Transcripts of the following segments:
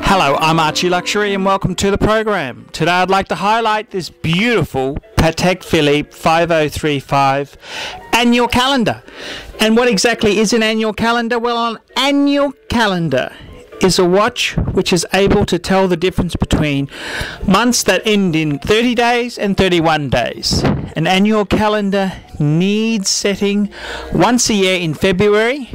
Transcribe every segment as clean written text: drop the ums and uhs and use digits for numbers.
Hello, I'm Archie Luxury and welcome to the program. Today I'd like to highlight this beautiful Patek Philippe 5035 annual calendar. And what exactly is an annual calendar? Well, an annual calendar is a watch which is able to tell the difference between months that end in 30 days and 31 days. An annual calendar needs setting once a year in February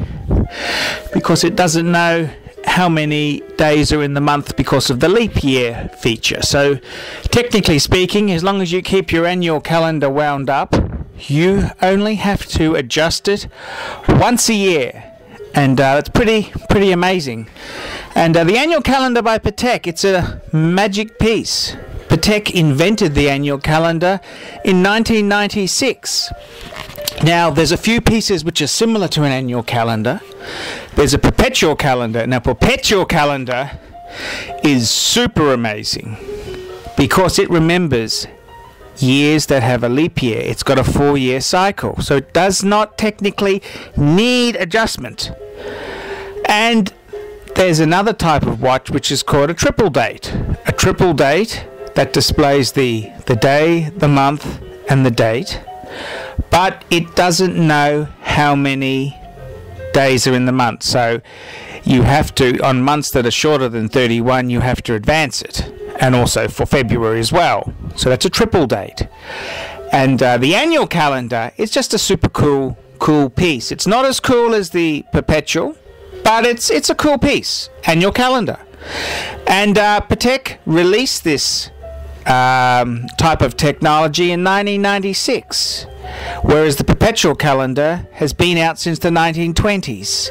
because it doesn't know how many days are in the month because of the leap year feature. So technically speaking, as long as you keep your annual calendar wound up, you only have to adjust it once a year, and it's pretty amazing. And the annual calendar by Patek, it's a magic piece. Patek invented the annual calendar in 1996. Now, there's a few pieces which are similar to an annual calendar. There's a perpetual calendar. Now, perpetual calendar is super amazing because it remembers years that have a leap year. It's got a 4-year cycle, so it does not technically need adjustment. And there's another type of watch which is called a triple date. A triple date that displays the day, the month, and the date, but it doesn't know how many days are in the month. So you have to, on months that are shorter than 31, you have to advance it, and also for February as well. So that's a triple date. And the annual calendar is just a super cool piece. It's not as cool as the perpetual, but it's a cool piece. Annual calendar. And Patek released this type of technology in 1996, whereas the perpetual calendar has been out since the 1920s.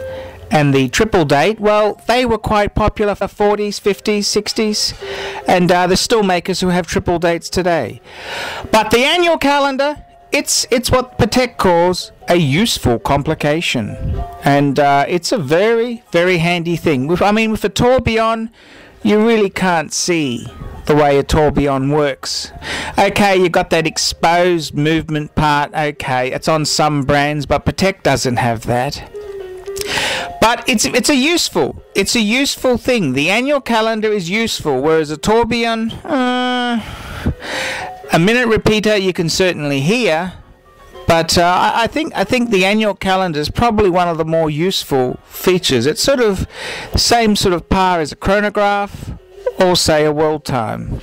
And the triple date, well, they were quite popular for 40s, 50s, 60s, and there's still makers who have triple dates today. But the annual calendar, it's what Patek calls a useful complication, and it's a very, very handy thing. With a tourbillon, you really can't see the way a tourbillon works. Okay, you got that exposed movement part. Okay, it's on some brands, but Patek doesn't have that. But it's a useful thing. The annual calendar is useful, whereas a tourbillon, a minute repeater you can certainly hear, but I think the annual calendar is probably one of the more useful features. It's sort of the same sort of par as a chronograph or say a world time.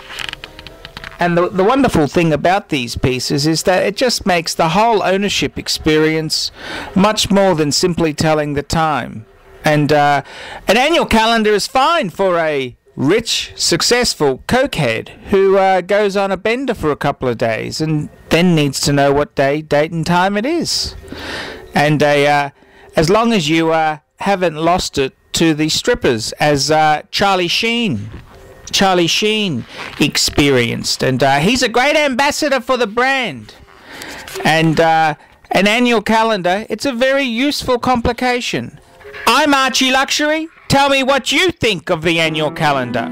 And the wonderful thing about these pieces is that it just makes the whole ownership experience much more than simply telling the time. And an annual calendar is fine for a rich, successful cokehead who goes on a bender for a couple of days and then needs to know what day, date and time it is. And as long as you haven't lost it to the strippers, as Charlie Sheen experienced, and he's a great ambassador for the brand. And an annual calendar, it's a very useful complication. I'm Archie Luxury. Tell me what you think of the annual calendar.